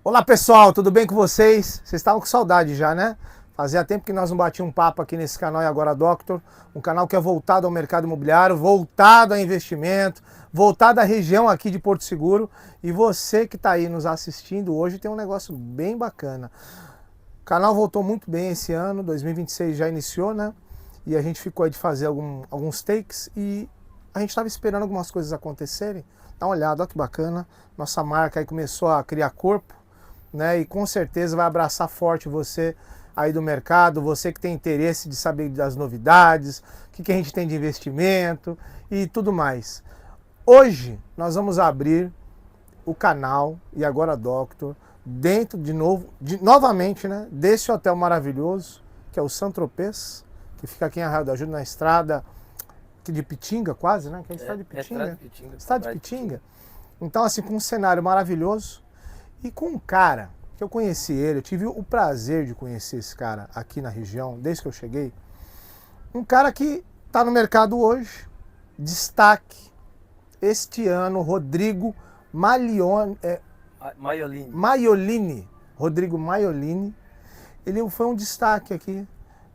Olá pessoal, tudo bem com vocês? Vocês estavam com saudade já, né? Fazia tempo que nós não batíamos um papo aqui nesse canal e agora Doctor, um canal que é voltado ao mercado imobiliário, voltado a investimento, voltado à região aqui de Porto Seguro. E você que está aí nos assistindo hoje tem um negócio bem bacana. O canal voltou muito bem esse ano, 2026 já iniciou, né? E a gente ficou aí de fazer alguns takes e a gente estava esperando algumas coisas acontecerem. Dá uma olhada, olha que bacana. Nossa marca aí começou a criar corpo, né? E com certeza vai abraçar forte você aí do mercado, você que tem interesse de saber das novidades, o que a gente tem de investimento e tudo mais. Hoje nós vamos abrir o canal e agora Doctor dentro novamente, né, desse hotel maravilhoso que é o Saint-Tropez, que fica aqui em Arraial do Ajuda, na estrada de Pitinga quase, né? Que é a estrada de Pitinga. Estrada de Pitinga. Então assim, com um cenário maravilhoso e com um cara que eu conheci ele, eu tive o prazer de conhecer esse cara aqui na região, desde que eu cheguei. Um cara que está no mercado hoje, destaque este ano, Rodrigo Maiolini. Rodrigo Maiolini. Ele foi um destaque aqui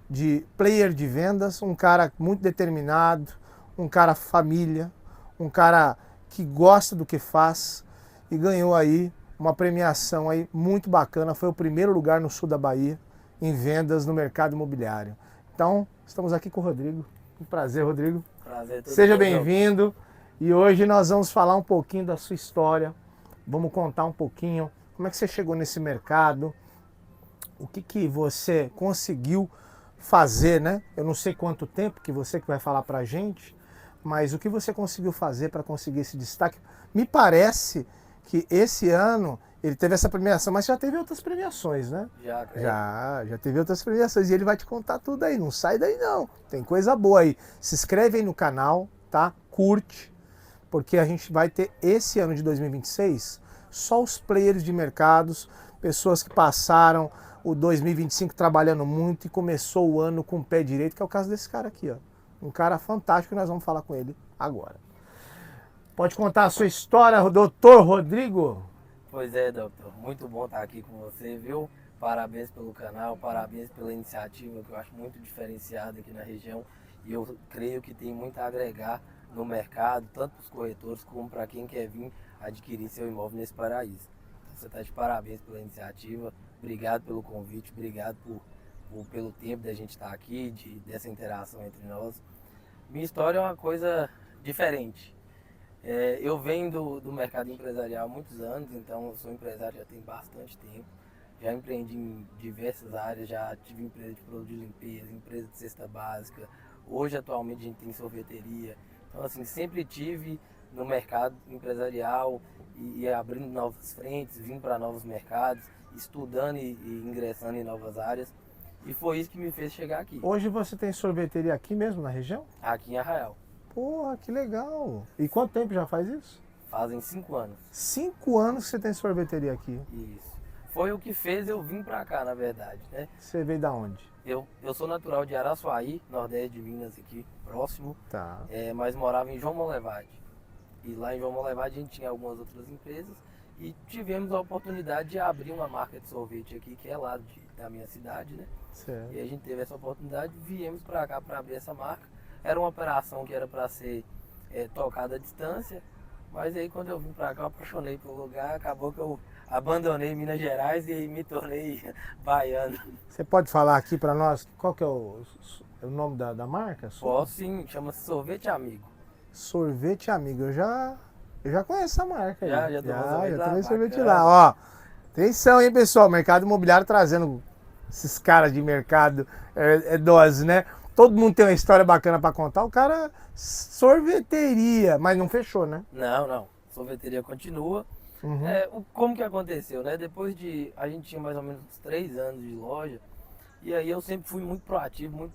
de player de vendas, um cara muito determinado, um cara família, um cara que gosta do que faz e ganhou aí uma premiação aí muito bacana. Foi o primeiro lugar no sul da Bahia em vendas no mercado imobiliário. Então, estamos aqui com o Rodrigo. Um prazer, Rodrigo. Prazer, seja bem-vindo. E hoje nós vamos falar um pouquinho da sua história. Vamos contar um pouquinho como é que você chegou nesse mercado, o que você conseguiu fazer, né? Eu não sei quanto tempo que você que vai falar pra gente, mas o que você conseguiu fazer para conseguir esse destaque. Me parece que esse ano ele teve essa premiação, mas já teve outras premiações, né? Já teve outras premiações e ele vai te contar tudo aí, não sai daí não, tem coisa boa aí. Se inscreve aí no canal, tá? Curte, porque a gente vai ter esse ano de 2026 só os players de mercados, pessoas que passaram o 2025 trabalhando muito e começou o ano com o pé direito, que é o caso desse cara aqui, ó. Um cara fantástico, nós vamos falar com ele agora. Pode contar a sua história, doutor Rodrigo? Pois é, doutor. Muito bom estar aqui com você, viu? Parabéns pelo canal, parabéns pela iniciativa que eu acho muito diferenciada aqui na região. E eu creio que tem muito a agregar no mercado, tanto para os corretores como para quem quer vir adquirir seu imóvel nesse paraíso. Então, você está de parabéns pela iniciativa. Obrigado pelo convite, obrigado pelo tempo da gente estar aqui, dessa interação entre nós. Minha história é uma coisa diferente. Eu venho do mercado empresarial há muitos anos, então eu sou empresário já tem bastante tempo. Já empreendi em diversas áreas, já tive empresa de produto de limpeza, empresa de cesta básica. Hoje, atualmente, a gente tem sorveteria. Então, assim, sempre tive no mercado empresarial e abrindo novas frentes, vindo para novos mercados, estudando e ingressando em novas áreas. E foi isso que me fez chegar aqui. Hoje você tem sorveteria aqui mesmo na região? Aqui em Arraial. Porra, que legal! E quanto tempo já faz isso? Fazem 5 anos. 5 anos que você tem sorveteria aqui? Isso. Foi o que fez eu vir pra cá, na verdade, né? Você veio da onde? Eu sou natural de Araçuaí, nordeste de Minas, aqui próximo. Tá. Mas morava em João Monlevade. E lá em João Monlevade a gente tinha algumas outras empresas e tivemos a oportunidade de abrir uma marca de sorvete aqui, que é lá da minha cidade, né? Certo. E a gente teve essa oportunidade, viemos pra cá para abrir essa marca. Era uma operação que era para ser tocada à distância, mas aí quando eu vim para cá eu apaixonei pelo lugar, acabou que eu abandonei Minas Gerais e me tornei baiano. Você pode falar aqui para nós qual que é o nome da marca? Posso sim, chama-se Sorvete Amigo. Sorvete Amigo, eu já conheço essa marca aí. Já tomei sorvete lá, ó. Atenção, hein, pessoal, mercado imobiliário trazendo esses caras de mercado dose, né? Todo mundo tem uma história bacana para contar. O cara, sorveteria, mas não fechou, né? Não. Sorveteria continua. Uhum. Como que aconteceu, né? Depois a gente tinha mais ou menos uns 3 anos de loja. E aí eu sempre fui muito proativo, muito...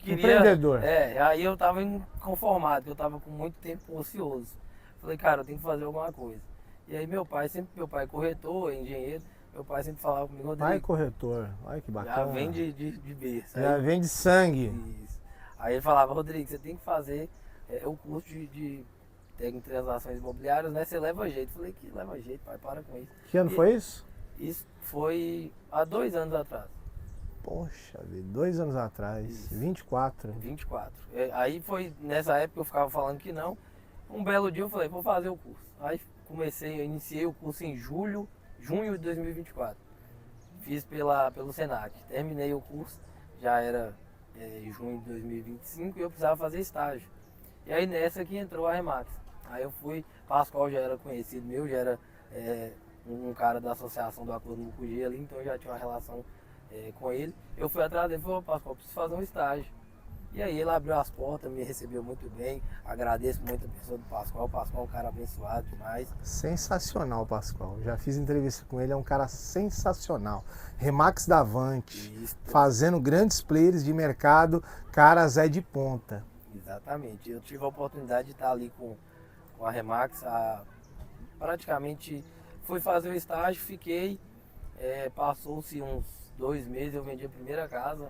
Empreendedor. Aí eu tava inconformado, eu tava com muito tempo ocioso. Falei, cara, eu tenho que fazer alguma coisa. E aí meu pai é corretor, engenheiro. Meu pai sempre falava comigo, Rodrigo, Pai corretor, olha que bacana. já vem de berço. Já vem de sangue. Isso. Aí ele falava, Rodrigo, você tem que fazer o curso de técnico de transações imobiliárias, né? Você leva jeito. Falei, que leva jeito, pai, para com isso. Que ano foi isso? Isso foi há 2 anos atrás. Poxa vida, 2 anos atrás, Isso. 24. 24. Aí foi, nessa época eu ficava falando que não. Um belo dia eu falei, vou fazer o curso. Aí iniciei o curso em junho de 2024. Fiz pelo Senac. Terminei o curso, já era junho de 2025 e eu precisava fazer estágio. E aí nessa que entrou a Remax. Aí eu fui, Pascoal já era conhecido meu, já era um cara da associação do Acordo Mucugê ali, então eu já tinha uma relação com ele. Eu fui atrás dele e falei, Pascoal, preciso fazer um estágio. E aí ele abriu as portas, me recebeu muito bem, agradeço muito a pessoa do Pascoal. O Pascoal é um cara abençoado demais. Sensacional, Pascoal. Já fiz entrevista com ele, é um cara sensacional. Remax Davante, Isso. fazendo grandes players de mercado, caras de ponta. Exatamente. Eu tive a oportunidade de estar ali com a Remax, praticamente fui fazer o estágio, fiquei, passou-se uns 2 meses, eu vendi a primeira casa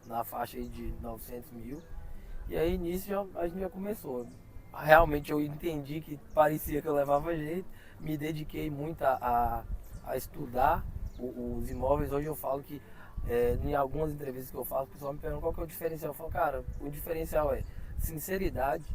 na faixa aí de 900 mil. E aí nisso a gente já começou. Realmente eu entendi que parecia que eu levava jeito, me dediquei muito a estudar os imóveis. Hoje eu falo que em algumas entrevistas que eu faço, o pessoal me pergunta qual que é o diferencial. Eu falo, cara, o diferencial é sinceridade,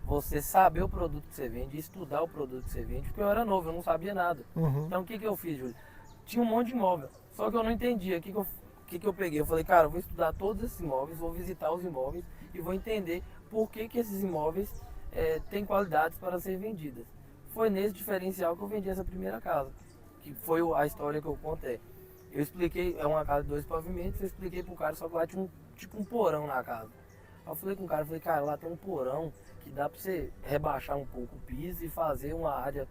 você saber o produto que você vende, estudar o produto que você vende, porque eu era novo, eu não sabia nada. Uhum. Então o que eu fiz, Júlio? Tinha um monte de imóvel, só que eu não entendia. O que eu peguei? Eu falei, cara, eu vou estudar todos esses imóveis, vou visitar os imóveis e vou entender por que esses imóveis têm qualidades para ser vendidas. Foi nesse diferencial que eu vendi essa primeira casa, que foi a história que eu contei. Eu expliquei, é uma casa de 2 pavimentos, eu expliquei pro cara, só que lá tinha um porão na casa. Aí eu falei com o cara, cara, lá tem um porão que dá para você rebaixar um pouco o piso e fazer uma área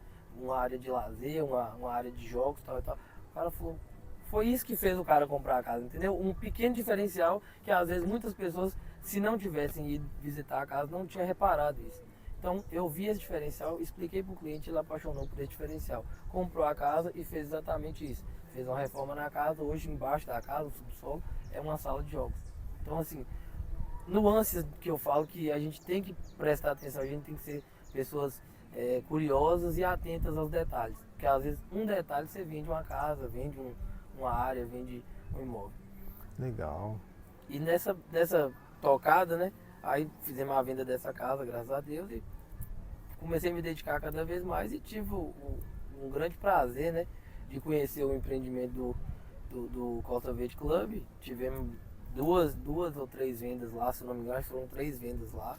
de lazer, uma área de jogos, tal e tal. O cara falou, foi isso que fez o cara comprar a casa, entendeu? Um pequeno diferencial que às vezes muitas pessoas, se não tivessem ido visitar a casa, não tinham reparado isso. Então eu vi esse diferencial, expliquei para o cliente, ele apaixonou por esse diferencial. Comprou a casa e fez exatamente isso. Fez uma reforma na casa, hoje embaixo da casa, o subsolo, é uma sala de jogos. Então assim, nuances que eu falo que a gente tem que prestar atenção, a gente tem que ser pessoas curiosas e atentas aos detalhes. Porque às vezes um detalhe você vende uma casa, vende uma área, vende um imóvel. Legal. E nessa tocada, né? Aí fizemos a venda dessa casa, graças a Deus, e comecei a me dedicar cada vez mais e tive um grande prazer, né? De conhecer o empreendimento do Costa Verde Club. Tivemos duas ou 3 vendas lá, se não me engano, foram 3 vendas lá.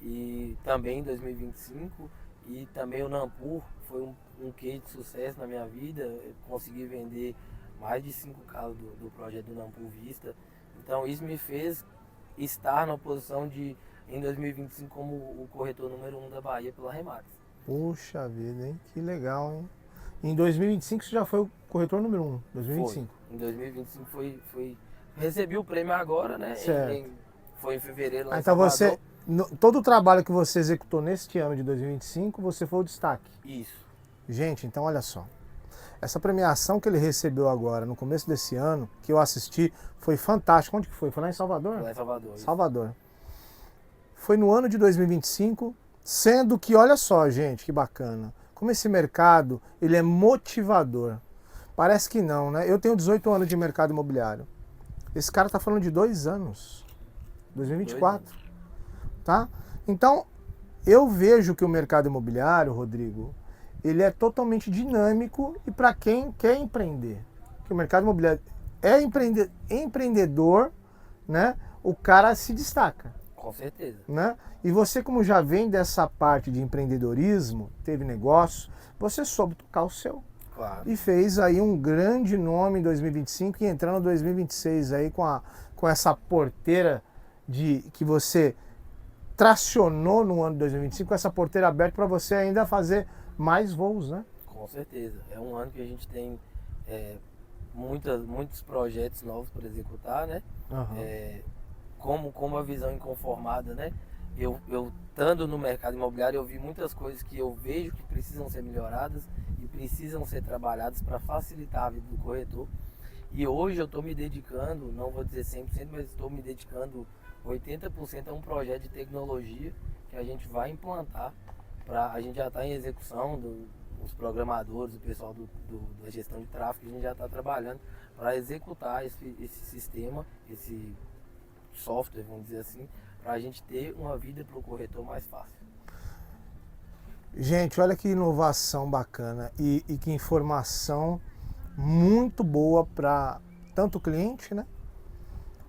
E também em 2025. E também o Nampur foi um case de sucesso na minha vida. Eu consegui vender mais de 5 casas do projeto do Nampur Vista. Então isso me fez estar na posição de, em 2025, como o corretor número 1 da Bahia pela Remax. Puxa vida, hein? Que legal, hein? Em 2025 você já foi o corretor número 1, 2025. Foi. Em 2025 foi recebi o prêmio agora, né? Certo. Foi em fevereiro lá em Então Salvador. todo o trabalho que você executou neste ano de 2025, você foi o destaque. Isso. Gente, então olha só. Essa premiação que ele recebeu agora, no começo desse ano, que eu assisti, foi fantástico. Onde que foi? Foi lá em Salvador? Foi lá em Salvador. Isso. Salvador. Foi no ano de 2025, sendo que, olha só, gente, que bacana. Como esse mercado, ele é motivador. Parece que não, né? Eu tenho 18 anos de mercado imobiliário. Esse cara tá falando de 2 anos. 2024. 2 anos. Tá? Então, eu vejo que o mercado imobiliário, Rodrigo, ele é totalmente dinâmico e para quem quer empreender. Que o mercado imobiliário é empreendedor, né? O cara se destaca. Com certeza. Né? E você, como já vem dessa parte de empreendedorismo, teve negócio, você soube tocar o seu. Claro. E fez aí um grande nome em 2025 e entrando em 2026 aí com essa porteira que você tracionou no ano de 2025, com essa porteira aberta para você ainda fazer mais voos, né? Com certeza. É um ano que a gente tem muitos projetos novos para executar, né? Uhum. Como a visão inconformada, né? Eu estando no mercado imobiliário, eu vi muitas coisas que eu vejo que precisam ser melhoradas e precisam ser trabalhadas para facilitar a vida do corretor. E hoje eu estou me dedicando, não vou dizer 100%, mas estou me dedicando 80% a um projeto de tecnologia que a gente vai implantar A gente já está em execução, os programadores, o pessoal da gestão de tráfego, a gente já está trabalhando para executar esse sistema, esse software, vamos dizer assim, para a gente ter uma vida para o corretor mais fácil. Gente, olha que inovação bacana e que informação muito boa para tanto o cliente, né,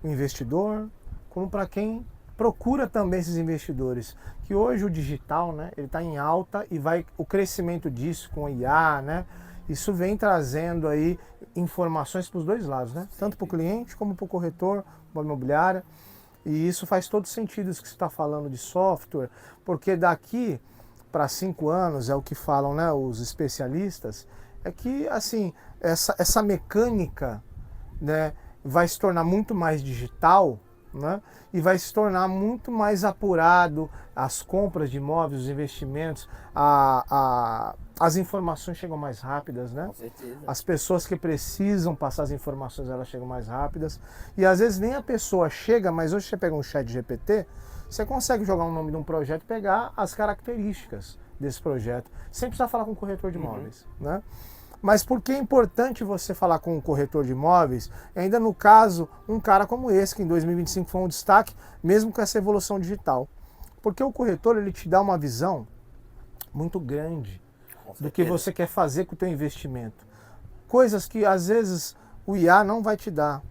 o investidor, como para quem procura também esses investidores. Que hoje o digital, né, ele está em alta e o crescimento disso com o IA, né, isso vem trazendo aí informações para os dois lados, né, tanto para o cliente como para o corretor, para a imobiliária. E isso faz todo sentido isso que você está falando de software, porque daqui para 5 anos, é o que falam, né, os especialistas, é que assim, essa mecânica, né, vai se tornar muito mais digital, né, e vai se tornar muito mais apurado as compras de imóveis, os investimentos, as informações chegam mais rápidas, né? Com certeza. As pessoas que precisam passar as informações, elas chegam mais rápidas. E às vezes nem a pessoa chega, mas hoje você pega um chat GPT, você consegue jogar o nome de um projeto e pegar as características desse projeto, sem precisar falar com o corretor de imóveis, né? Mas por que é importante você falar com o corretor de imóveis, ainda no caso, um cara como esse, que em 2025 foi um destaque, mesmo com essa evolução digital? Porque o corretor, ele te dá uma visão muito grande do que você quer fazer com o teu investimento. Coisas que às vezes o IA não vai te dar,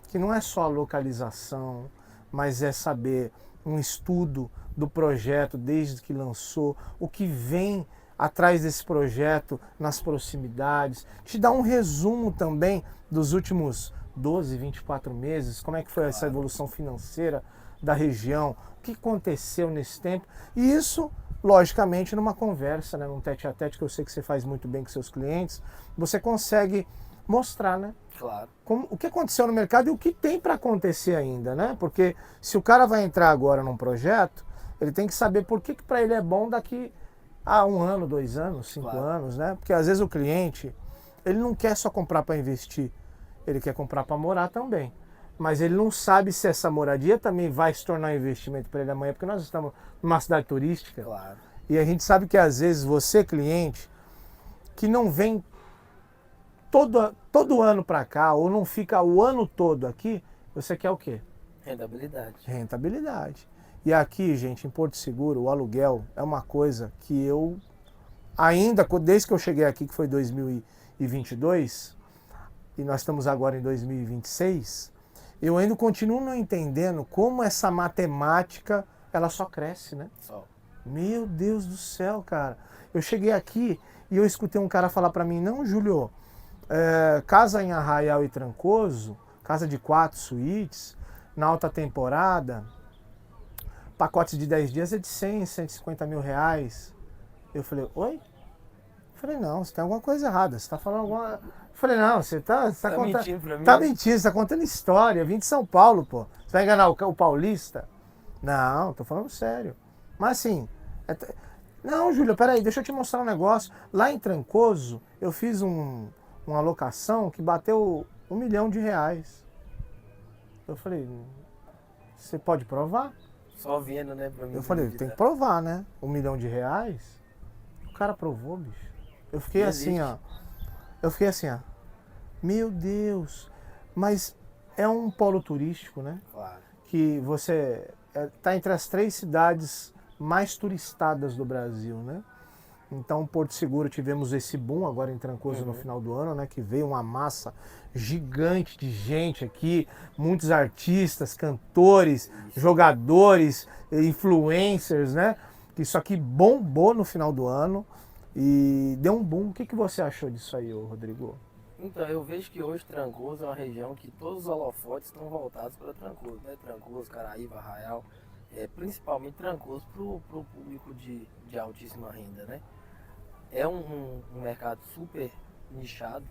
que não é só a localização, mas é saber um estudo do projeto desde que lançou, o que vem atrás desse projeto nas proximidades, te dá um resumo também dos últimos 12, 24 meses, como é que foi essa evolução financeira da região, o que aconteceu nesse tempo, e isso, logicamente, numa conversa, né, num tete-a-tete, que eu sei que você faz muito bem com seus clientes, você consegue mostrar, né? Claro. O que aconteceu no mercado e o que tem para acontecer ainda, né? Porque se o cara vai entrar agora num projeto, ele tem que saber por que para ele é bom daqui a 1 ano, 2 anos, 5 anos, né? Porque às vezes o cliente, ele não quer só comprar para investir, ele quer comprar para morar também. Mas ele não sabe se essa moradia também vai se tornar um investimento para ele amanhã, porque nós estamos numa cidade turística. Claro. E a gente sabe que às vezes você, cliente, que não vem todo ano para cá, ou não fica o ano todo aqui, você quer o quê? Rentabilidade. Rentabilidade. E aqui, gente, em Porto Seguro, o aluguel é uma coisa que eu, ainda, desde que eu cheguei aqui, que foi 2022, e nós estamos agora em 2026, eu ainda continuo não entendendo como essa matemática, ela só cresce, né? Só. Meu Deus do céu, cara. Eu cheguei aqui e eu escutei um cara falar para mim, não, Júlio, casa em Arraial e Trancoso, casa de 4 suítes, na alta temporada, pacotes de 10 dias é de 100, 150 mil reais. Eu falei, oi? Eu falei, não, você tem alguma coisa errada, você tá falando alguma... Eu falei, não, você tá contando... mentindo pra mim? Tá mentindo, você tá contando história, eu vim de São Paulo, pô. Você vai enganar o paulista? Não, tô falando sério. Mas assim... Não, Júlio, peraí, deixa eu te mostrar um negócio. Lá em Trancoso, eu fiz uma locação que bateu R$1 milhão. Eu falei, você pode provar? Só vendo, né? Pra mim Eu falei, tem que provar, né? R$1 milhão. O cara provou, bicho. Eu fiquei assim, ó. Eu fiquei assim, ó. Meu Deus. Mas é um polo turístico, né? Claro. Que você tá entre as 3 cidades mais turistadas do Brasil, né? Então, Porto Seguro, tivemos esse boom agora em Trancoso no final do ano, né? Que veio uma massa gigante de gente aqui, muitos artistas, cantores, jogadores, influencers, né? Isso aqui bombou no final do ano e deu um boom. O que você achou disso aí, Rodrigo? Então, eu vejo que hoje Trancoso é uma região que todos os holofotes estão voltados para Trancoso, né? Trancoso, Caraíva, Arraial, principalmente Trancoso para o público de altíssima renda, né? É um mercado super nichado,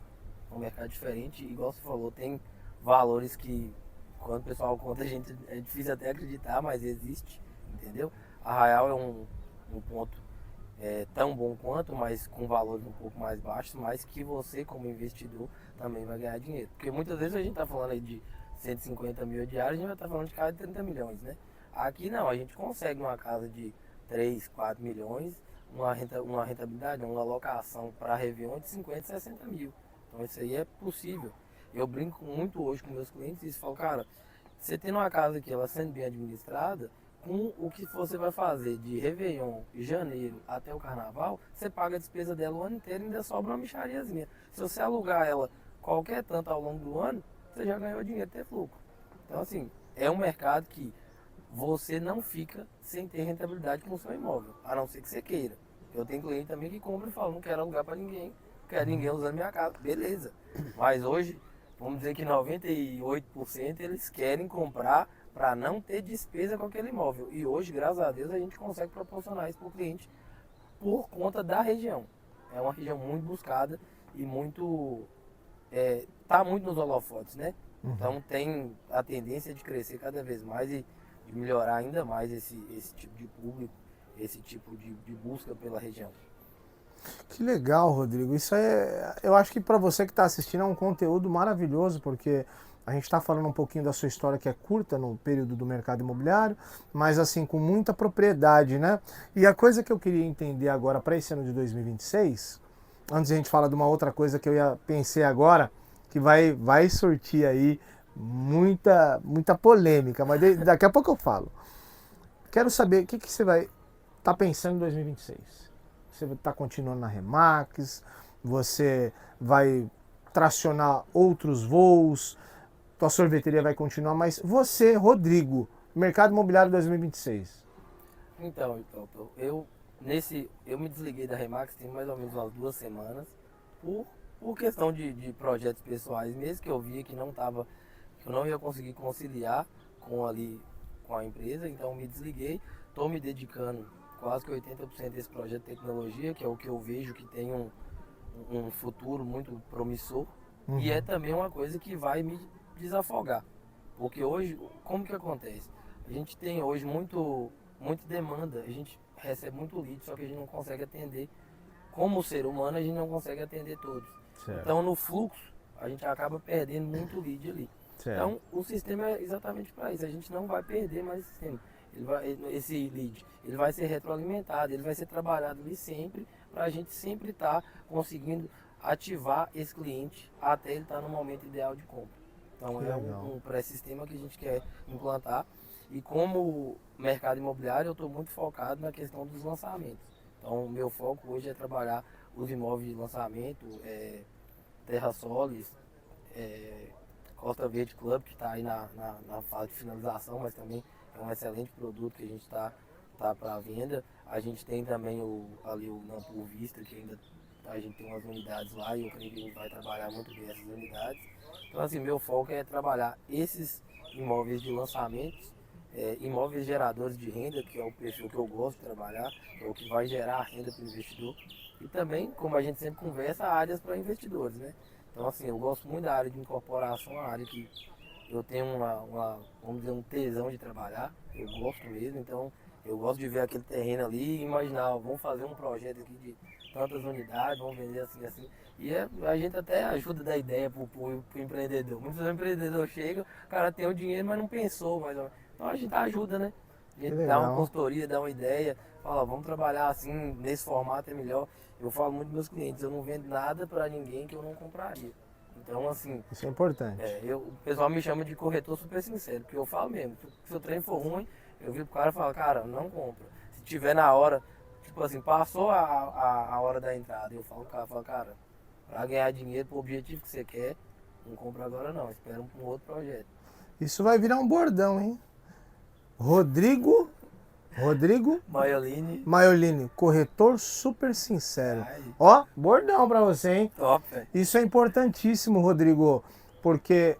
um mercado diferente, igual você falou, tem valores que quando o pessoal conta a gente é difícil até acreditar, mas existe, entendeu? Arraial é um ponto tão bom quanto, mas com valores um pouco mais baixos, mas que você como investidor também vai ganhar dinheiro. Porque muitas vezes a gente está falando aí de 150 mil diários, a gente vai estar falando de casa de 30 milhões, né? Aqui não, a gente consegue uma casa de 3, 4 milhões, uma rentabilidade, uma alocação para Réveillon de 50, 60 mil. Então isso aí é possível. Eu brinco muito hoje com meus clientes e falo, cara, você tendo uma casa aqui, ela sendo bem administrada, com o que você vai fazer de Réveillon, janeiro até o Carnaval, você paga a despesa dela o ano inteiro e ainda sobra uma mixariazinha. Se você alugar ela qualquer tanto ao longo do ano, você já ganhou dinheiro, ter lucro. Então assim, é um mercado que você não fica sem ter rentabilidade com o seu imóvel, a não ser que você queira. Eu tenho cliente também que compra e fala, não quero alugar para ninguém, não quero ninguém usando minha casa. Beleza. Mas hoje, vamos dizer que 98% eles querem comprar para não ter despesa com aquele imóvel. E hoje, graças a Deus, a gente consegue proporcionar isso para o cliente por conta da região. É uma região muito buscada e muito... tá muito nos holofotes, né? Então tem a tendência de crescer cada vez mais e de melhorar ainda mais esse tipo de público, esse tipo de busca pela região. Que legal, Rodrigo. Isso eu acho que para você que está assistindo é um conteúdo maravilhoso, porque a gente está falando um pouquinho da sua história que é curta no período do mercado imobiliário, mas assim com muita propriedade, né? E a coisa que eu queria entender agora para esse ano de 2026, antes de a gente falar de uma outra coisa que pensei agora, que vai surtir aí muita polêmica, mas daqui a pouco eu falo. Quero saber o que você vai estar pensando em 2026. Você está continuando na Remax, você vai tracionar outros voos, tua sorveteria vai continuar, mas você, Rodrigo, mercado imobiliário 2026. Então, eu me desliguei da Remax tem mais ou menos umas 2 semanas por questão de projetos pessoais, mesmo que eu via que eu não ia conseguir conciliar com a empresa, então me desliguei, estou me dedicando quase que 80% desse projeto de tecnologia, que é o que eu vejo que tem um futuro muito promissor, e é também uma coisa que vai me desafogar, porque hoje, como que acontece? A gente tem hoje muita demanda, a gente recebe muito lead, só que a gente não consegue atender, como ser humano a gente não consegue atender todos. Certo. Então no fluxo a gente acaba perdendo muito lead ali. Certo. Então o sistema é exatamente para isso, a gente não vai perder mais o sistema. Esse lead, ele vai ser retroalimentado, ele vai ser trabalhado ali sempre, para a gente sempre estar conseguindo ativar esse cliente até ele estar no momento ideal de compra. Então é um pré-sistema que a gente quer implantar. E como mercado imobiliário, eu estou muito focado na questão dos lançamentos. Então o meu foco hoje é trabalhar os imóveis de lançamento, Terra Solis, Costa Verde Club, que está aí na fase de finalização, mas também é um excelente produto que a gente está para venda. A gente tem também o Nampur Vista, que ainda a gente tem umas unidades lá e eu creio que a gente vai trabalhar muito bem essas unidades. Então assim, meu foco é trabalhar esses imóveis de lançamentos, imóveis geradores de renda, que é o perfil que eu gosto de trabalhar, é o que vai gerar renda para o investidor. E também, como a gente sempre conversa, áreas para investidores, né? Então assim, eu gosto muito da área de incorporação, uma área que eu tenho vamos dizer, um tesão de trabalhar, eu gosto mesmo, então eu gosto de ver aquele terreno ali e imaginar, vamos fazer um projeto aqui de tantas unidades, vamos vender assim, assim. E a gente até ajuda da ideia pro empreendedor. Muitos empreendedores chegam, o cara tem o dinheiro, mas não pensou, então a gente ajuda, né? A gente dá uma consultoria, dá uma ideia, fala, vamos trabalhar assim, nesse formato é melhor. Eu falo muito dos meus clientes, eu não vendo nada para ninguém que eu não compraria. Então, assim... Isso é importante. O pessoal me chama de corretor super sincero, porque eu falo mesmo, se o trem for ruim, eu viro pro cara e falo, cara, não compra. Se tiver na hora, tipo assim, passou a hora da entrada, eu falo, cara, para ganhar dinheiro pro objetivo que você quer, não compra agora não, espera um outro projeto. Isso vai virar um bordão, hein? Rodrigo Maiolini, corretor super sincero. Ai. Ó, bordão pra você, hein? Top. Isso é importantíssimo, Rodrigo, porque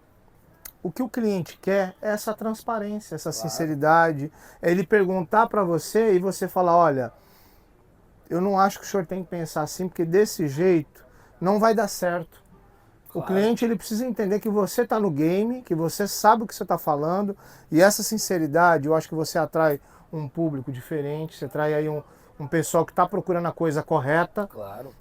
o que o cliente quer é essa transparência, essa sinceridade, é ele perguntar pra você e você falar, olha, eu não acho que o senhor tem que pensar assim, porque desse jeito não vai dar certo. O cliente ele precisa entender que você está no game, que você sabe o que você está falando, e essa sinceridade, eu acho que você atrai um público diferente, você atrai aí um pessoal que está procurando a coisa correta,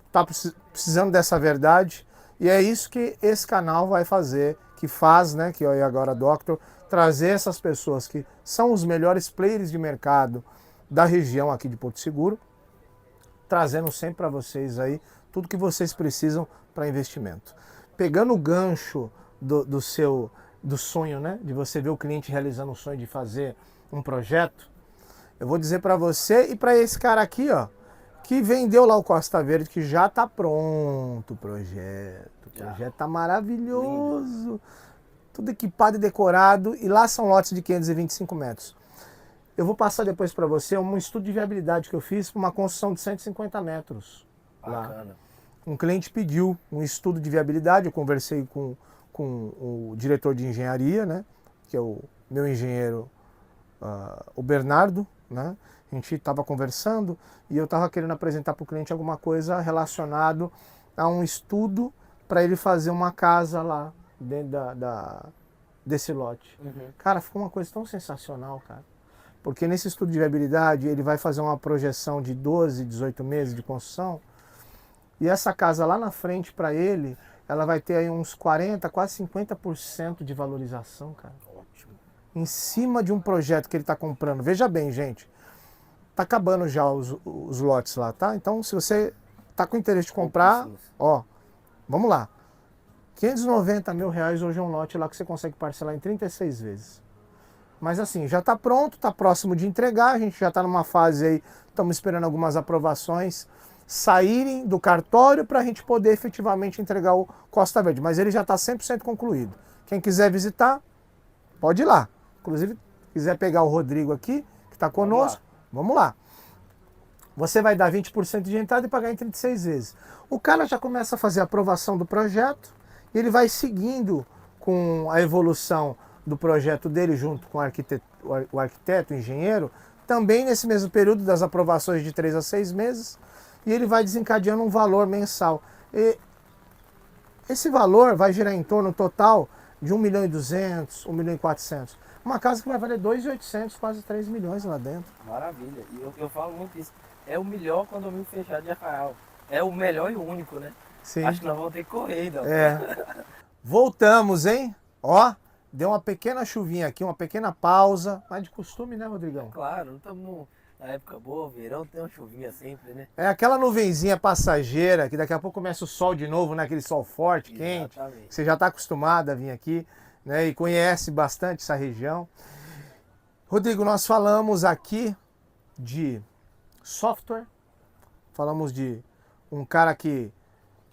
está precisando dessa verdade, e é isso que esse canal vai fazer, que faz, né, que é agora Doctor, trazer essas pessoas que são os melhores players de mercado da região aqui de Porto Seguro, trazendo sempre para vocês aí tudo que vocês precisam para investimento. Pegando o gancho do sonho, né? De você ver o cliente realizando o sonho de fazer um projeto, eu vou dizer para você e para esse cara aqui, ó, que vendeu lá o Costa Verde, que já tá pronto o projeto. O projeto tá maravilhoso. Lindo. Tudo equipado e decorado, e lá são lotes de 525 metros. Eu vou passar depois para você um estudo de viabilidade que eu fiz para uma construção de 150 metros. Bacana. Lá. Um cliente pediu um estudo de viabilidade, eu conversei com o diretor de engenharia, né, que é o meu engenheiro, o Bernardo, né? A gente estava conversando e eu estava querendo apresentar para o cliente alguma coisa relacionado a um estudo para ele fazer uma casa lá dentro desse lote. Uhum. Cara, ficou uma coisa tão sensacional, cara. Porque nesse estudo de viabilidade ele vai fazer uma projeção de 12, 18 meses de construção, e essa casa lá na frente para ele, ela vai ter aí uns 40, quase 50% de valorização, cara. Ótimo. Em cima de um projeto que ele está comprando. Veja bem, gente, tá acabando já os lotes lá, tá? Então, se você tá com interesse de comprar, ó, vamos lá. R$590 mil hoje é um lote lá que você consegue parcelar em 36 vezes. Mas assim, já está pronto, está próximo de entregar, a gente já está numa fase aí, estamos esperando algumas aprovações saírem do cartório para a gente poder efetivamente entregar o Costa Verde. Mas ele já está 100% concluído. Quem quiser visitar, pode ir lá. Inclusive, quiser pegar o Rodrigo aqui, que está conosco, vamos lá. Você vai dar 20% de entrada e pagar em 36 vezes. O cara já começa a fazer a aprovação do projeto, e ele vai seguindo com a evolução do projeto dele junto com o arquiteto, o engenheiro, também nesse mesmo período das aprovações de 3 a 6 meses, e ele vai desencadeando um valor mensal. E esse valor vai girar em torno total de 1.200.000, 1.400.000. Uma casa que vai valer 2.800.000, quase 3 milhões lá dentro. Maravilha. E eu falo muito isso. É o melhor condomínio fechado de Arraial. É o melhor e o único, né? Sim. Acho que nós vamos ter que correr, então. Voltamos, hein? Ó, deu uma pequena chuvinha aqui, uma pequena pausa. Mas de costume, né, Rodrigão? Claro, não estamos na época boa, verão tem uma chuvinha sempre, né? É aquela nuvenzinha passageira, que daqui a pouco começa o sol de novo, né? Aquele sol forte, quente. Exatamente. Você já está acostumado a vir aqui, né? E conhece bastante essa região. Rodrigo, nós falamos aqui de software, falamos de um cara que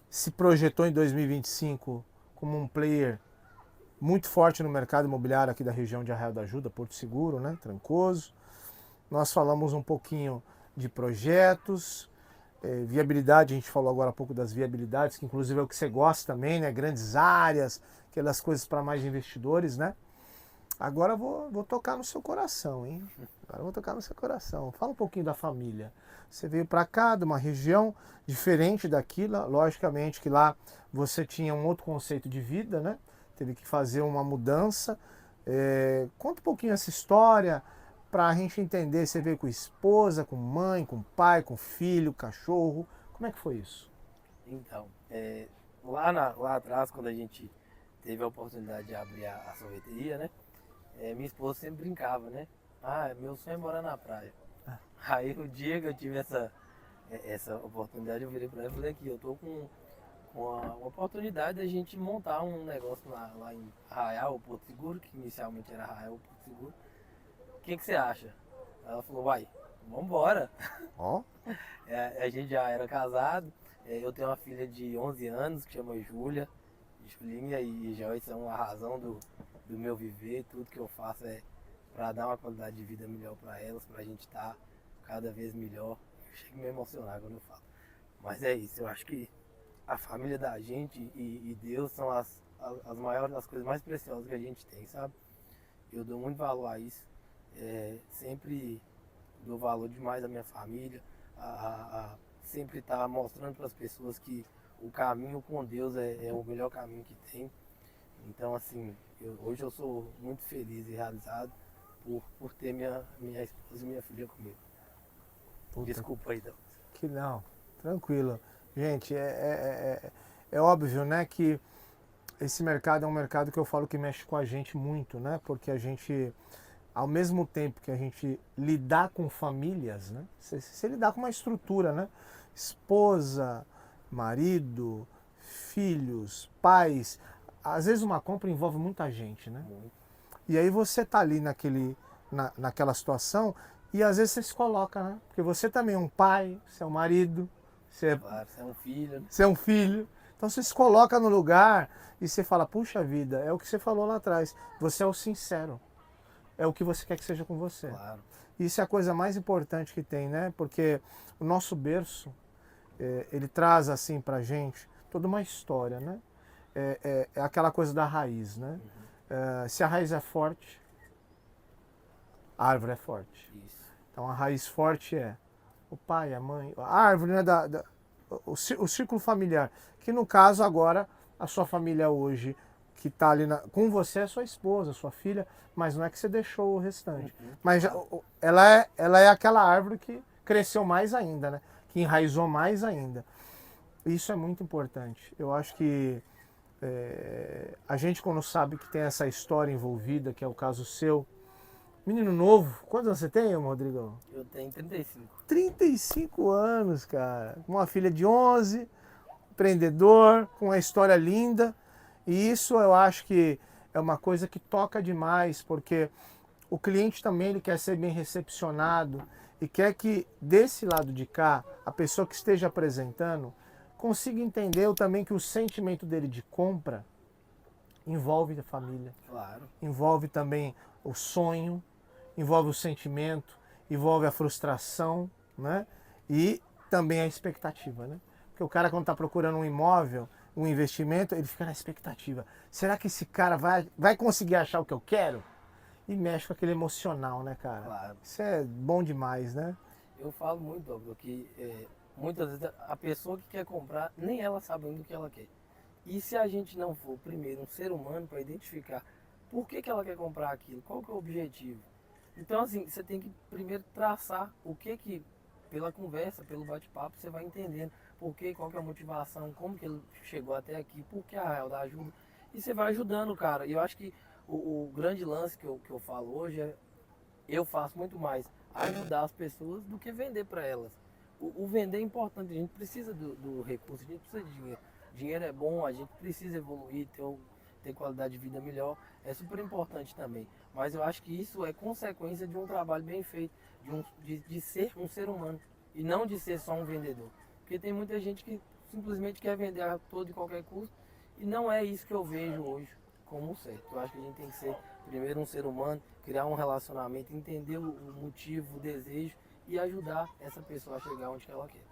se projetou em 2025 como um player muito forte no mercado imobiliário aqui da região de Arraial da Ajuda, Porto Seguro, né? Trancoso. Nós falamos um pouquinho de projetos, viabilidade, a gente falou agora há pouco das viabilidades, que inclusive é o que você gosta também, né? Grandes áreas, aquelas coisas para mais investidores, né? Agora vou tocar no seu coração, hein? Agora eu vou tocar no seu coração. Fala um pouquinho da família. Você veio para cá, de uma região diferente daqui, logicamente que lá você tinha um outro conceito de vida, né? Teve que fazer uma mudança. Conta um pouquinho essa história para a gente entender. Você veio com esposa, com mãe, com pai, com filho, cachorro. Como é que foi isso? Então, lá atrás, quando a gente teve a oportunidade de abrir a sorveteria, né? Minha esposa sempre brincava, né? Meu sonho é morar na praia. Aí o dia que eu tive essa oportunidade, eu virei para ela e falei aqui, eu tô com a oportunidade da gente montar um negócio lá em Arraial, Porto Seguro, que inicialmente era Arraial, Porto Seguro. O que você acha? Ela falou, vambora. Ó. A gente já era casado, eu tenho uma filha de 11 anos que chama Júlia. Julinha e Joyce são a razão do meu viver. Tudo que eu faço é para dar uma qualidade de vida melhor para elas, para a gente estar cada vez melhor. Eu chego a me emocionar quando eu falo. Mas é isso, eu acho que a família da gente e Deus são as maiores, as coisas mais preciosas que a gente tem, sabe? Eu dou muito valor a isso. Sempre dou valor demais à minha família, a sempre estar mostrando para as pessoas que o caminho com Deus é o melhor caminho que tem. Então, assim, hoje eu sou muito feliz e realizado por ter minha esposa e minha filha comigo. Puta. Desculpa aí, Deus. Que não, tranquilo. Gente, é óbvio, né, que esse mercado é um mercado que eu falo que mexe com a gente muito, né, porque a gente ao mesmo tempo que a gente lidar com famílias, né? Você lidar com uma estrutura, né? Esposa, marido, filhos, pais. Às vezes uma compra envolve muita gente, né? E aí você tá ali naquela situação e às vezes você se coloca, né? Porque você também é um pai, você é um marido, Claro, você é um filho, né? você é um filho. Então você se coloca no lugar e você fala, puxa vida, é o que você falou lá atrás. Você é o sincero. É o que você quer que seja com você. Claro. Isso é a coisa mais importante que tem, né? Porque o nosso berço, ele traz assim pra gente toda uma história, né? É aquela coisa da raiz, né? Se a raiz é forte, a árvore é forte. Isso. Então a raiz forte é o pai, a mãe, a árvore, né? O círculo familiar. Que no caso agora, a sua família hoje, que está ali com você, é sua esposa, sua filha, mas não é que você deixou o restante. Mas ela é aquela árvore que cresceu mais ainda, né? Que enraizou mais ainda. Isso é muito importante. Eu acho que a gente, quando sabe que tem essa história envolvida, que é o caso seu, menino novo, quantos anos você tem, Rodrigo? Eu tenho 35. 35 anos, cara. Uma filha de 11, empreendedor, com uma história linda. E isso eu acho que é uma coisa que toca demais, porque o cliente também ele quer ser bem recepcionado e quer que desse lado de cá, a pessoa que esteja apresentando consiga entender também que o sentimento dele de compra envolve a família. Claro. Envolve também o sonho, envolve o sentimento, envolve a frustração, né? E também a expectativa, né? Porque o cara quando está procurando um imóvel, um investimento, ele fica na expectativa. Será que esse cara vai conseguir achar o que eu quero? E mexe com aquele emocional, né, cara? Claro. Isso é bom demais, né? Eu falo muito, Douglas, que muitas vezes a pessoa que quer comprar, nem ela sabe ainda o que ela quer. E se a gente não for, primeiro, um ser humano para identificar por que ela quer comprar aquilo, qual que é o objetivo. Então, assim, você tem que primeiro traçar o que pela conversa, pelo bate-papo, você vai entendendo por que, qual que é a motivação, como que ele chegou até aqui, por que a real da ajuda. E você vai ajudando, cara. E eu acho que o grande lance que eu falo hoje é, eu faço muito mais ajudar as pessoas do que vender para elas. O vender é importante, a gente precisa do recurso, a gente precisa de dinheiro. Dinheiro é bom, a gente precisa evoluir, ter qualidade de vida melhor, é super importante também. Mas eu acho que isso é consequência de um trabalho bem feito, de ser um ser humano e não de ser só um vendedor. Porque tem muita gente que simplesmente quer vender a todo e qualquer custo e não é isso que eu vejo hoje como certo. Eu acho que a gente tem que ser primeiro um ser humano, criar um relacionamento, entender o motivo, o desejo e ajudar essa pessoa a chegar onde que ela quer.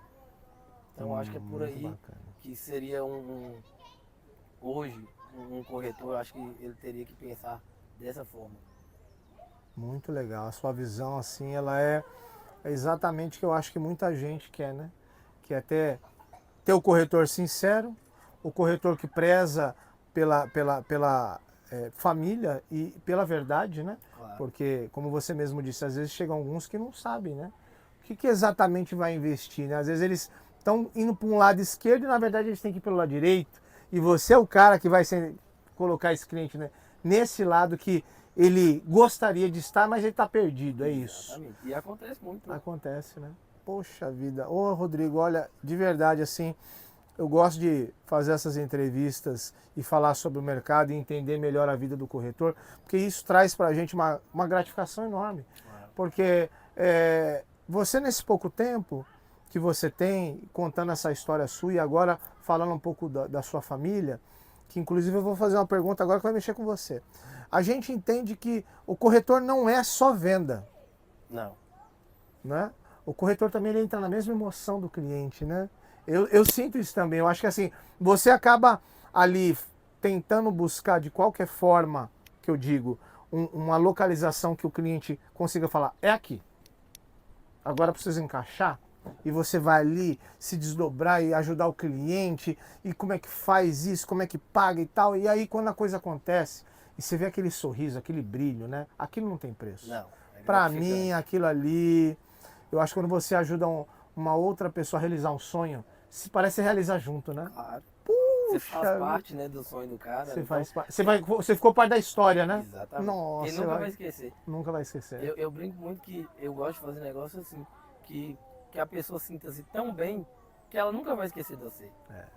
Então eu acho que é por aí bacana. que seria hoje um corretor, eu acho que ele teria que pensar dessa forma. Muito legal. A sua visão, assim, ela é exatamente o que eu acho que muita gente quer, né? Que é ter o corretor sincero, o corretor que preza pela família e pela verdade, né? Claro. Porque, como você mesmo disse, às vezes chegam alguns que não sabem, né? O que exatamente vai investir, né? Às vezes eles estão indo para um lado esquerdo e, na verdade, eles têm que ir pelo lado direito. E você é o cara que vai colocar esse cliente, né, nesse lado que ele gostaria de estar, mas ele está perdido, é isso. Exatamente. E acontece muito. Né? Acontece, né? Poxa vida. Ô, Rodrigo, olha, de verdade, assim, eu gosto de fazer essas entrevistas e falar sobre o mercado e entender melhor a vida do corretor, porque isso traz para a gente uma gratificação enorme. Claro. Porque você, nesse pouco tempo que você tem, contando essa história sua e agora falando um pouco da sua família, que inclusive eu vou fazer uma pergunta agora que vai mexer com você. A gente entende que o corretor não é só venda. Não. Né? O corretor também ele entra na mesma emoção do cliente, né? Eu sinto isso também. Eu acho que assim, você acaba ali tentando buscar de qualquer forma, que eu digo, uma localização que o cliente consiga falar, é aqui. Agora precisa encaixar. E você vai ali se desdobrar e ajudar o cliente, e como é que faz isso, como é que paga e tal. E aí quando a coisa acontece, e você vê aquele sorriso, aquele brilho, né? Aquilo não tem preço. Não. Pra mim, aquilo ali, eu acho que quando você ajuda uma outra pessoa a realizar um sonho, se parece realizar junto, né? Claro. você faz parte, né, do sonho do cara. Você então, faz parte. Você ficou parte da história, né? Exatamente. Nossa, Ele nunca vai esquecer. Nunca vai esquecer. Eu brinco muito que eu gosto de fazer negócio assim, que a pessoa sinta-se tão bem que ela nunca vai esquecer de você.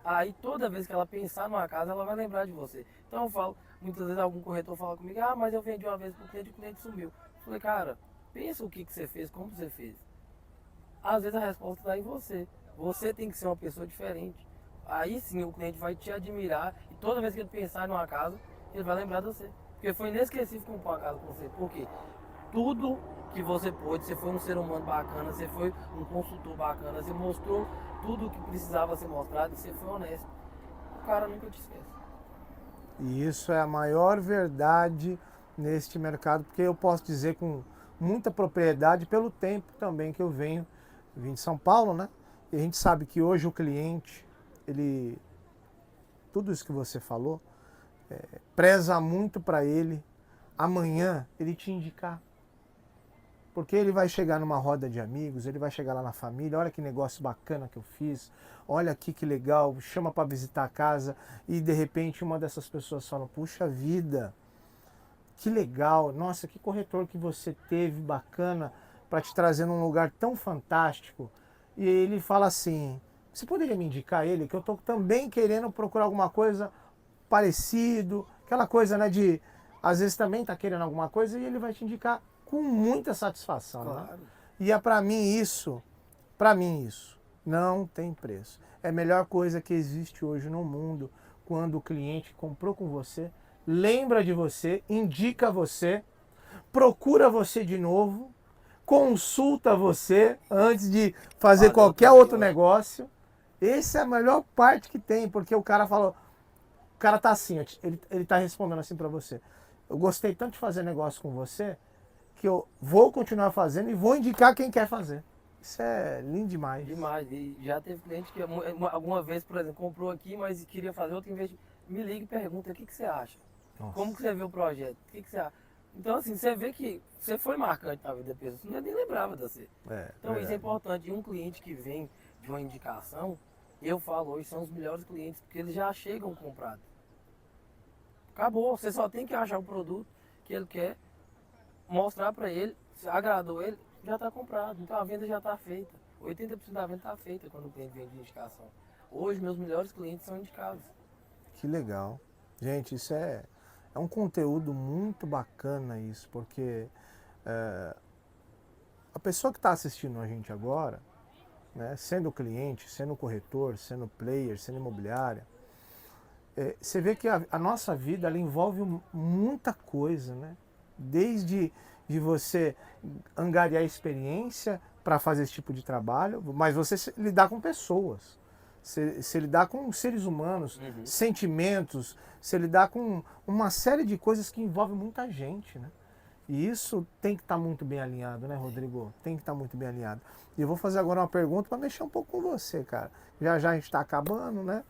Aí toda vez que ela pensar numa casa, ela vai lembrar de você. Então eu falo, muitas vezes algum corretor fala comigo, ah, mas eu vendi uma vez pro cliente e o cliente sumiu. Eu falei, cara, pensa o que você fez, como você fez. Às vezes a resposta está em você. Você tem que ser uma pessoa diferente. Aí sim o cliente vai te admirar e toda vez que ele pensar numa casa, ele vai lembrar de você. Porque foi inesquecível comprar uma casa com você. Por quê? Tudo que você pôde, você foi um ser humano bacana, você foi um consultor bacana, você mostrou tudo o que precisava ser mostrado e você foi honesto. O cara nunca te esquece. E isso é a maior verdade neste mercado, porque eu posso dizer com muita propriedade pelo tempo também que eu vim de São Paulo, né? E a gente sabe que hoje o cliente, ele, tudo isso que você falou, preza muito para ele amanhã ele te indicar. Porque ele vai chegar numa roda de amigos, ele vai chegar lá na família, olha que negócio bacana que eu fiz, olha aqui que legal, chama para visitar a casa e de repente uma dessas pessoas fala, puxa vida, que legal, nossa, que corretor que você teve bacana para te trazer num lugar tão fantástico. E ele fala assim, você poderia me indicar ele, que eu estou também querendo procurar alguma coisa parecido, aquela coisa, né, de às vezes também tá querendo alguma coisa e ele vai te indicar com muita satisfação. Claro. Né? E é para mim isso não tem preço. É a melhor coisa que existe hoje no mundo, quando o cliente comprou com você, lembra de você, indica você, procura você de novo, consulta você antes de fazer qualquer outro negócio. Essa é a melhor parte que tem, porque o cara falou, o cara tá assim, ele tá respondendo assim para você. Eu gostei tanto de fazer negócio com você que eu vou continuar fazendo e vou indicar quem quer fazer. Isso é lindo demais. Demais. E já teve cliente que alguma vez, por exemplo, comprou aqui, mas queria fazer outro investimento. Me liga e pergunta, o que você acha? Nossa. Como que você vê o projeto? O que você acha? Então, assim, você vê que você foi marcante na vida da pessoa, você nem lembrava de você. Então, isso é importante. E um cliente que vem de uma indicação, eu falo hoje, são os melhores clientes, porque eles já chegam comprados. Acabou, você só tem que achar o produto que ele quer, mostrar para ele, se agradou ele, já está comprado. Então a venda já está feita. 80% da venda está feita quando o cliente vem de indicação. Hoje meus melhores clientes são indicados. Que legal. Gente, isso é um conteúdo muito bacana isso, porque a pessoa que está assistindo a gente agora, né, sendo cliente, sendo corretor, sendo player, sendo imobiliária, você vê que a nossa vida ela envolve muita coisa, né? Desde de você angariar experiência para fazer esse tipo de trabalho, mas você lidar com pessoas, você lidar com seres humanos, sentimentos, você lidar com uma série de coisas que envolvem muita gente, né? E isso tem que estar muito bem alinhado, né, Rodrigo? Tem que estar muito bem alinhado. E eu vou fazer agora uma pergunta para mexer um pouco com você, cara. Já já a gente está acabando, né?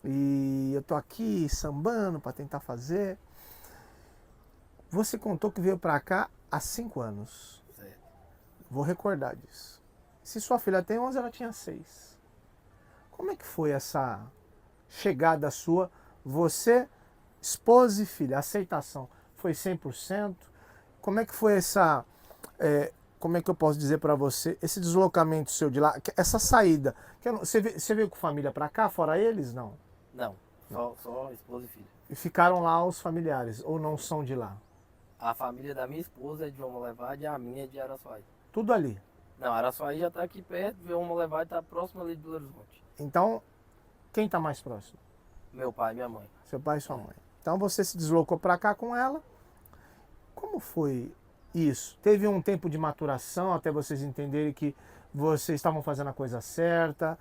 E eu tô aqui sambando para tentar fazer. Você contou que veio para cá há 5 anos. Certo. Vou recordar disso. Se sua filha tem 11, ela tinha 6. Como é que foi essa chegada sua? Você, esposa e filha, a aceitação foi 100%? Como é que foi essa... como é que eu posso dizer para você? Esse deslocamento seu de lá, essa saída. Você veio com família para cá, fora eles? Não. Não, só esposa e filha. E ficaram lá os familiares, ou não são de lá? A família da minha esposa é de João Molevade e a minha é de Araçuaí. Tudo ali? Não, Araçuaí já está aqui perto, João Molevade está próximo ali de Belo Horizonte. Então, quem está mais próximo? Meu pai e minha mãe. Seu pai e sua mãe. Então você se deslocou para cá com ela. Como foi isso? Teve um tempo de maturação até vocês entenderem que vocês estavam fazendo a coisa certa?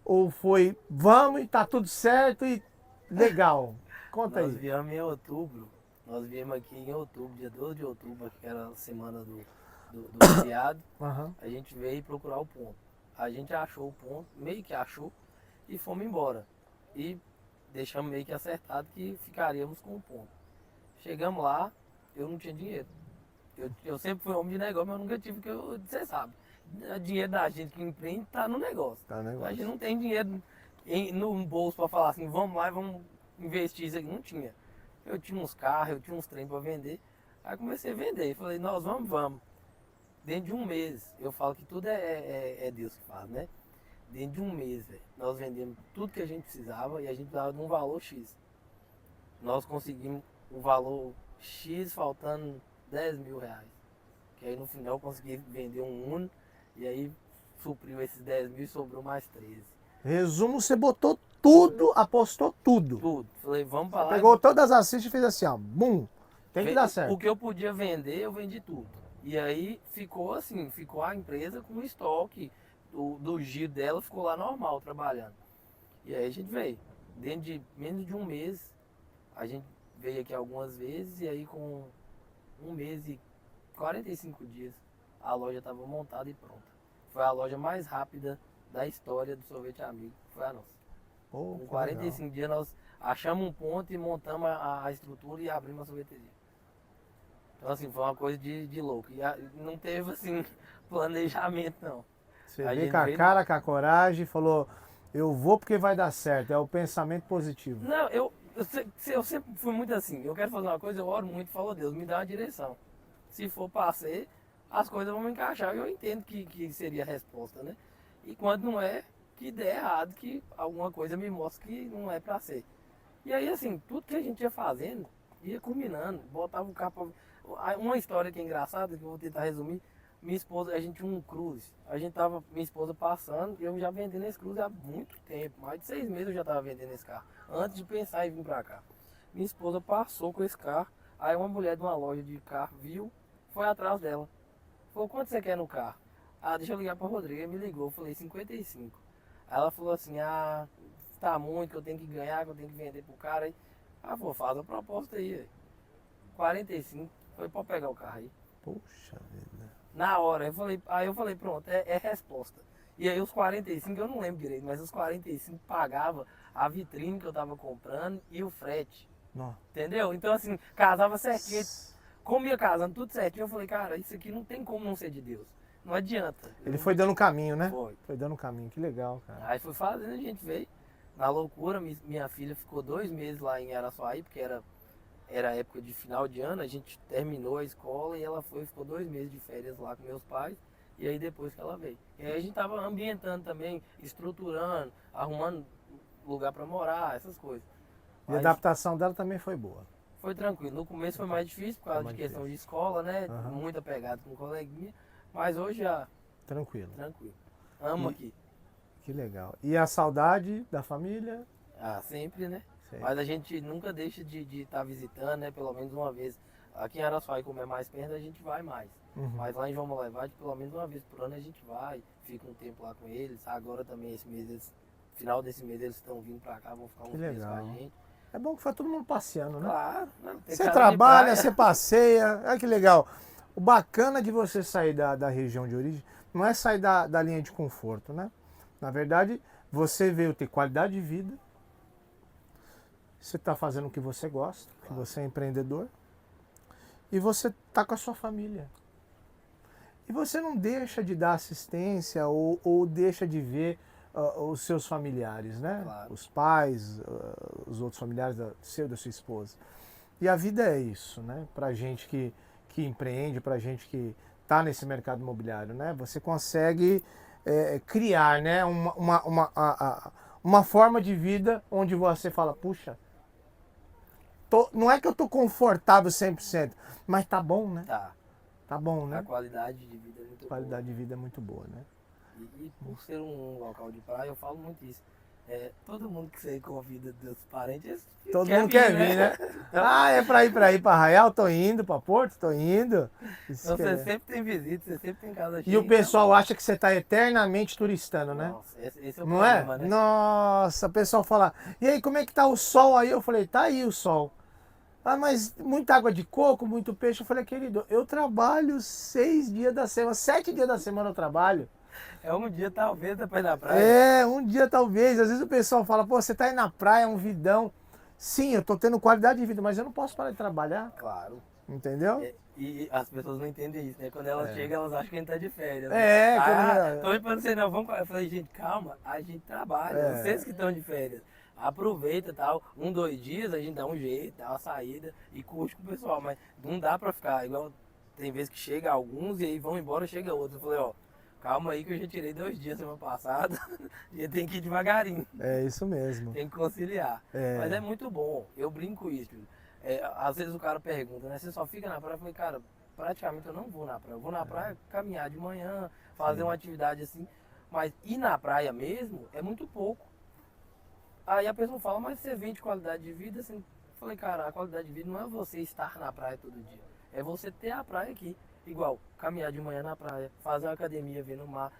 Ou foi, vamos e tá tudo certo e legal? Conta aí. Nós viemos em outubro. Nós viemos aqui em outubro, dia 12 de outubro, que era a semana do feriado. A gente veio procurar o ponto. A gente achou o ponto, meio que achou, e fomos embora. E deixamos meio que acertado que ficaríamos com o ponto. Chegamos lá, eu não tinha dinheiro. Eu sempre fui homem de negócio, mas eu nunca tive, você sabe. O dinheiro da gente que empreende tá no negócio. Tá no negócio. A gente não tem dinheiro no bolso para falar assim, vamos lá e vamos investir isso aqui. Não tinha. Eu tinha uns carros, eu tinha uns trem para vender. Aí comecei a vender. Falei, nós vamos. Dentro de um mês, eu falo que tudo é Deus que faz, né? Dentro de um mês, velho, nós vendemos tudo que a gente precisava e a gente precisava de um valor X. Nós conseguimos o valor X faltando 10 mil reais. Que aí no final eu consegui vender um Uno e aí supriu esses 10 mil e sobrou mais 13. Resumo, você botou tudo, apostou tudo. Tudo. Falei, vamos pra lá. Pegou todas as fichas e fez assim, ó, bum, tem que dar certo. O que eu podia vender, eu vendi tudo. E aí ficou assim, ficou a empresa com o estoque do giro dela, ficou lá normal, trabalhando. E aí a gente veio. Dentro de menos de um mês, a gente veio aqui algumas vezes e aí com um mês e 45 dias, a loja estava montada e pronta. Foi a loja mais rápida da história do Sorvete Amigo, foi a nossa. Pô, Com 45 dias nós achamos um ponto e montamos a estrutura e abrimos a sorveteria. Então assim, foi uma coisa de louco. E não teve assim planejamento não. Você veio com a cara, com a coragem e falou, eu vou porque vai dar certo, é o pensamento positivo. Não, eu sempre fui muito assim, eu quero fazer uma coisa, eu oro muito, falo, Deus, me dá uma direção. Se for para ser, as coisas vão me encaixar. Eu entendo que seria a resposta, né? E quando não é, que der errado, que alguma coisa me mostra que não é para ser. E aí, assim, tudo que a gente ia fazendo, ia culminando, botava o carro pra... Uma história que é engraçada, que eu vou tentar resumir, minha esposa, a gente tinha um cruze, minha esposa passando, e eu já vendendo esse cruze há muito tempo, mais de 6 meses eu já estava vendendo esse carro, antes de pensar em vir para cá. Minha esposa passou com esse carro, aí uma mulher de uma loja de carro viu, foi atrás dela. Falou, quanto você quer no carro? Ah, deixa eu ligar para Rodrigo, ele me ligou, eu falei, 55. Aí ela falou assim, tá muito, que eu tenho que ganhar, que eu tenho que vender pro cara aí. Ah, pô, faz a proposta aí, velho. 45, foi para pegar o carro aí. Poxa vida. Na hora, eu falei, pronto, é resposta. E aí os 45, eu não lembro direito, mas os 45 pagava a vitrine que eu tava comprando e o frete. Não. Entendeu? Então assim, casava certinho. Como ia casando tudo certinho, eu falei, cara, isso aqui não tem como não ser de Deus. Não adianta. Ele foi dando caminho, né? Foi dando caminho, que legal, cara. Aí foi fazendo, a gente veio. Na loucura, minha filha ficou 2 meses lá em Araçuaí, porque era época de final de ano, a gente terminou a escola e ela ficou 2 meses de férias lá com meus pais, e aí depois que ela veio. E aí a gente tava ambientando também, estruturando, arrumando lugar para morar, essas coisas. E a adaptação dela também foi boa. Foi tranquilo. No começo foi mais difícil por causa de questão de escola, né? Uhum. Muita pegada com o coleguinha, mas hoje já... Tranquilo. Amo aqui. Que legal. E a saudade da família? Sempre, né? Sei. Mas a gente nunca deixa de estar visitando, né? Pelo menos uma vez. Aqui em Araçuaí, como é mais perto, a gente vai mais. Uhum. Mas lá em João Molevade, pelo menos uma vez por ano a gente vai, fica um tempo lá com eles. Agora também esse mês, final desse mês eles estão vindo pra cá, vão ficar uns dias com a gente. É bom que foi todo mundo passeando, né? Claro. Você trabalha, você passeia. Olha que legal. O bacana de você sair da região de origem não é sair da linha de conforto, né? Na verdade, você veio ter qualidade de vida. Você está fazendo o que você gosta, que você é empreendedor. E você está com a sua família. E você não deixa de dar assistência ou deixa de ver os seus familiares, né? Claro. Os pais, os outros familiares da sua esposa. E a vida é isso, né? Pra gente que empreende, pra gente que está nesse mercado imobiliário, né? Você consegue criar, né? Uma forma de vida onde você fala, puxa, não é que eu tô confortável 100%, mas tá bom, né? Tá bom, né? A qualidade de vida é muito boa. A qualidade de vida é muito boa, né? E por ser um local de praia, eu falo muito isso. Todo mundo que você convida dos parentes, todo mundo quer vir, né? É pra ir pra Arraial? Tô indo, pra Porto? Tô indo. Então, você sempre tem visita, você sempre tem casa cheia. E o pessoal acha que você tá eternamente turistando, né? Nossa, esse é o não problema, é? né? Nossa, o pessoal fala, e aí, como é que tá o sol aí? Eu falei, tá aí o sol. Ah, mas muita água de coco, muito peixe. Eu falei, querido, eu trabalho 6 dias da semana, 7 dias da semana eu trabalho. É um dia talvez depois da praia. Um dia talvez. Às vezes o pessoal fala, pô, você tá aí na praia, é um vidão. Sim, eu tô tendo qualidade de vida, mas eu não posso parar de trabalhar. Claro. Entendeu? E as pessoas não entendem isso, né? Quando elas chegam, elas acham que a gente tá de férias. É, Né? Tô falando assim, não, vamos. Eu falei, gente, calma, a gente trabalha, vocês que estão de férias. Aproveita tal, 2 dias a gente dá um jeito, dá uma saída e curte com o pessoal, mas não dá pra ficar igual. Tem vezes que chega alguns e aí vão embora, chega outros. Eu falei, ó, calma aí que eu já tirei 2 dias semana passada, a gente tem que ir devagarinho. É isso mesmo. Tem que conciliar. Mas é muito bom, eu brinco isso. Às vezes o cara pergunta, né? Você só fica na praia? Eu falei, cara, praticamente eu não vou na praia. Eu vou na praia caminhar de manhã, fazer uma atividade assim. Mas ir na praia mesmo é muito pouco. Aí a pessoa fala, mas você vende qualidade de vida? Assim, eu falei, cara, a qualidade de vida não é você estar na praia todo dia. É você ter a praia aqui. Igual, caminhar de manhã na praia, fazer uma academia, ver no mar.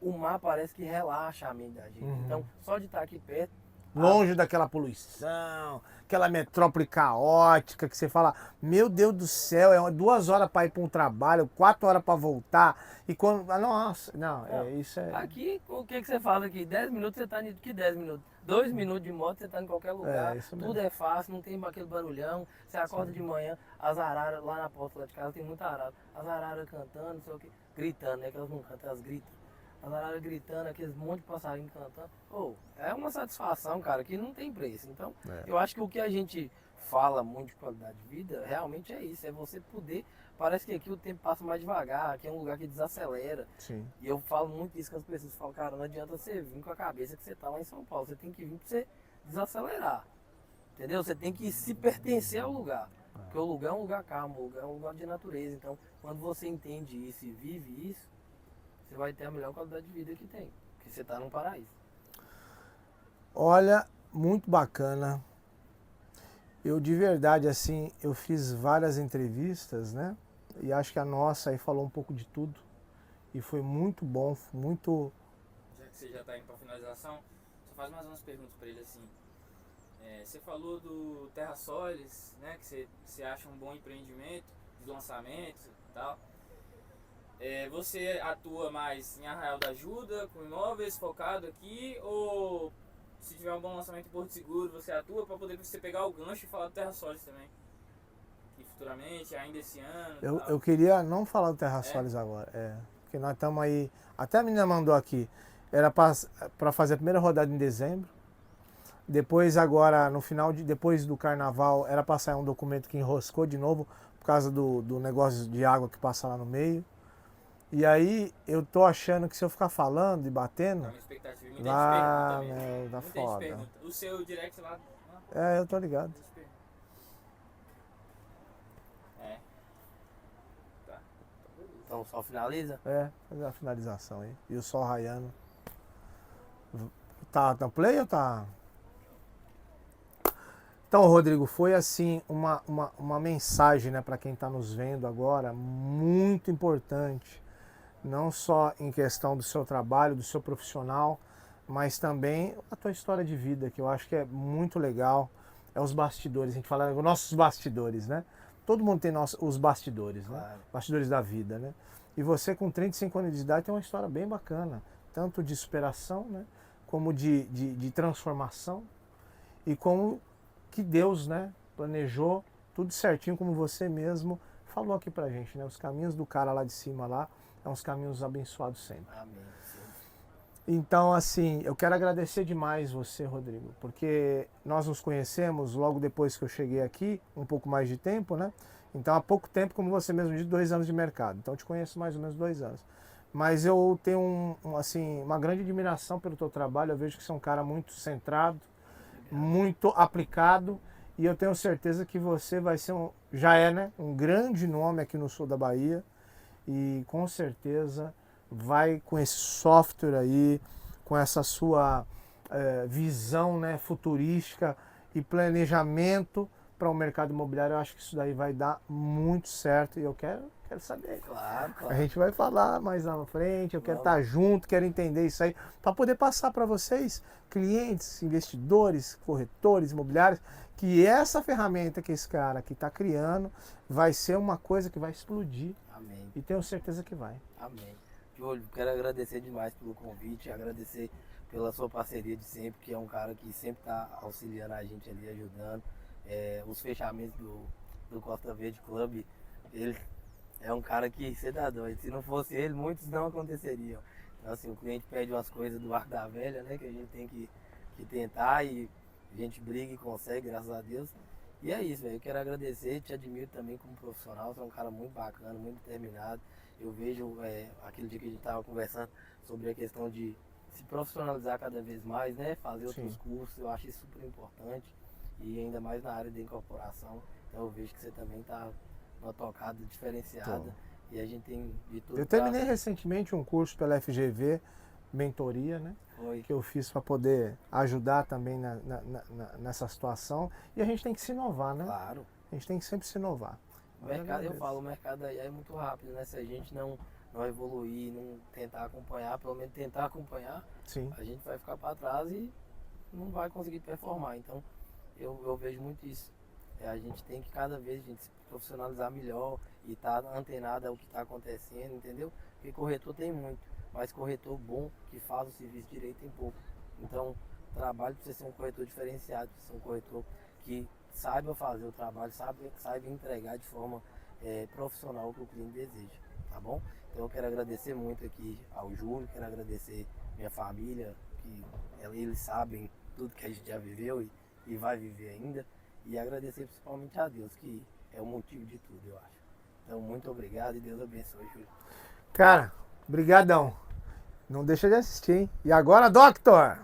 O mar parece que relaxa a mente da gente. Então, só de estar aqui perto, longe daquela poluição, aquela metrópole caótica que você fala, meu Deus do céu, é 2 horas para ir para um trabalho, 4 horas para voltar. E quando. Nossa, não, isso é. Aqui, o que você faz aqui? 10 minutos você está em. Que 10 minutos? 2 minutos de moto você está em qualquer lugar. Isso tudo é fácil, não tem aquele barulhão. Você acorda de manhã, as araras lá na porta lá de casa tem muita arara. As araras cantando, não sei o que, gritando, né? Que elas não cantam, elas gritam. As araras gritando, aqueles monte de passarinho cantando. É uma satisfação, cara, que não tem preço. Então, eu acho que o que a gente fala muito de qualidade de vida, realmente é isso. É você poder... Parece que aqui o tempo passa mais devagar, aqui é um lugar que desacelera. Sim. E eu falo muito isso com as pessoas. Falam, cara, não adianta você vir com a cabeça que você tá lá em São Paulo. Você tem que vir pra você desacelerar. Entendeu? Você tem que se pertencer ao lugar. Porque o lugar é um lugar calmo, o lugar é um lugar de natureza. Então, quando você entende isso e vive isso, você vai ter a melhor qualidade de vida que tem, porque você está num paraíso. Olha, muito bacana. Eu de verdade, assim, eu fiz várias entrevistas, né? E acho que a nossa aí falou um pouco de tudo. E foi muito bom, muito... Já que você já está indo para finalização, só faz mais umas perguntas para ele assim. Você falou do Terra Solis, né? Que você acha um bom empreendimento de lançamento e tal. Você atua mais em Arraial da Ajuda, com imóveis focado aqui, ou se tiver um bom lançamento em Porto Seguro, você atua para poder você pegar o gancho e falar do Terra Solis também? E futuramente, ainda esse ano? Eu queria não falar do Terra Solis agora, porque nós estamos aí, até a menina mandou aqui, era para fazer a primeira rodada em dezembro, depois agora, no final, depois do carnaval, era para sair um documento que enroscou de novo, por causa do negócio de água que passa lá no meio. E aí eu tô achando que se eu ficar falando e batendo. Dá uma expectativa. Muita gente pergunta também. Tá foda. Pergunta. O seu direct lá. Eu tô ligado. Tá. Então só finaliza? Fazer a finalização aí. E o sol raiando. Tá play ou tá? Então, Rodrigo, foi assim uma mensagem, né, para quem está nos vendo agora, muito importante. Não só em questão do seu trabalho, do seu profissional, mas também a tua história de vida, que eu acho que é muito legal. É os bastidores, a gente fala, os nossos bastidores, né? Todo mundo tem os bastidores, claro, né? Bastidores da vida, né? E você com 35 anos de idade tem uma história bem bacana, tanto de superação, né? Como de transformação, e como que Deus, né, planejou tudo certinho, como você mesmo falou aqui pra gente, né? Os caminhos do cara lá de cima lá, são os caminhos abençoados sempre. Amém. Sim. Então, assim, eu quero agradecer demais você, Rodrigo, porque nós nos conhecemos logo depois que eu cheguei aqui, um pouco mais de tempo, né? Então, há pouco tempo, como você mesmo disse, 2 anos de mercado. Então, eu te conheço mais ou menos 2 anos. Mas eu tenho, assim, uma grande admiração pelo teu trabalho. Eu vejo que você é um cara muito centrado, muito aplicado, e eu tenho certeza que você vai ser, já é, né, um grande nome aqui no sul da Bahia. E com certeza vai com esse software aí, com essa sua visão, né, futurística e planejamento para o mercado imobiliário. Eu acho que isso daí vai dar muito certo e eu quero saber. Claro. A gente vai falar mais lá na frente, eu quero estar junto, quero entender isso aí, para poder passar para vocês, clientes, investidores, corretores imobiliários, que essa ferramenta que esse cara aqui está criando vai ser uma coisa que vai explodir. Amém. E tenho certeza que vai. Amém. Júlio, quero agradecer demais pelo convite, agradecer pela sua parceria de sempre, que é um cara que sempre está auxiliando a gente ali, ajudando. Os fechamentos do Costa Verde Club, ele é um cara que você tá doido. Se não fosse ele, muitos não aconteceriam. Então, assim, o cliente pede umas coisas do Arco da Velha, né? Que a gente tem que tentar e a gente briga e consegue, graças a Deus. E é isso, velho. Eu quero agradecer, te admiro também como profissional. Você é um cara muito bacana, muito determinado. Eu vejo aquele dia que a gente tava conversando sobre a questão de se profissionalizar cada vez mais, né? Fazer outros cursos, eu acho isso super importante. E ainda mais na área da incorporação. Então eu vejo que você também tá numa tocada diferenciada. E a gente tem de tudo. Eu terminei recentemente um curso pela FGV, mentoria, né? Foi. Que eu fiz para poder ajudar também nessa situação. E a gente tem que se inovar, né? Claro. A gente tem que sempre se inovar. O mercado, eu falo, o mercado aí é muito rápido, né? Se a gente não evoluir, não tentar acompanhar, pelo menos tentar acompanhar, Sim. a gente vai ficar para trás e não vai conseguir performar. Então, eu vejo muito isso. A gente tem que cada vez a gente se profissionalizar melhor e estar antenado ao que está acontecendo, entendeu? Porque corretor tem muito, mas corretor bom que faz o serviço direito tem pouco. Então, trabalho para você ser um corretor diferenciado, para ser um corretor que saiba fazer o trabalho, saiba entregar de forma profissional o que o cliente deseja, tá bom? Então eu quero agradecer muito aqui ao Júlio, quero agradecer minha família, que eles sabem tudo que a gente já viveu e vai viver ainda, e agradecer principalmente a Deus, que é o motivo de tudo, eu acho. Então muito obrigado e Deus abençoe, Júlio. Cara, brigadão. Não deixa de assistir, hein? E agora, Doctor!